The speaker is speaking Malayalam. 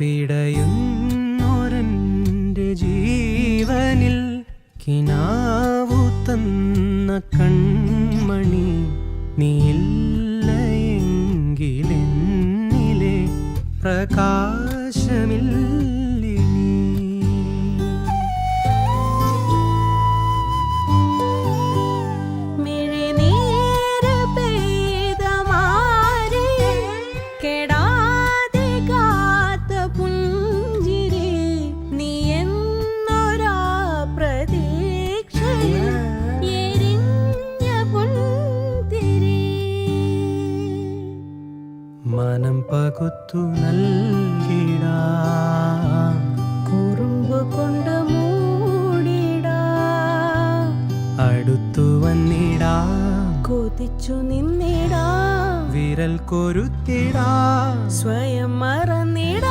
പിടയുന്നൊരെൻ്റെ ജീവനിൽ കിനാവു തന്ന കൺമണി നീയില്ലയെങ്കിലെന്നിലെ പ്രകാശമില്ലേ നീ. മിഴിനീര് പെയ്ത മാറി കെടാതെ കാത്ത പുഞ്ചിരി നീ എന്നൊരാ പ്രതീക്ഷയിൽ എരിഞ്ഞ പുൻതിരി. മനം പകുത്തു നൽകിടാം, കുറുമ്പ് കൊണ്ട് മൂടിടാം, അടുത്തു വന്നിടാം, കൊതിച്ചു നിന്നിടാം, വിരൽ കൊരുത്തിടാം, സ്വയം മറന്നിടാം.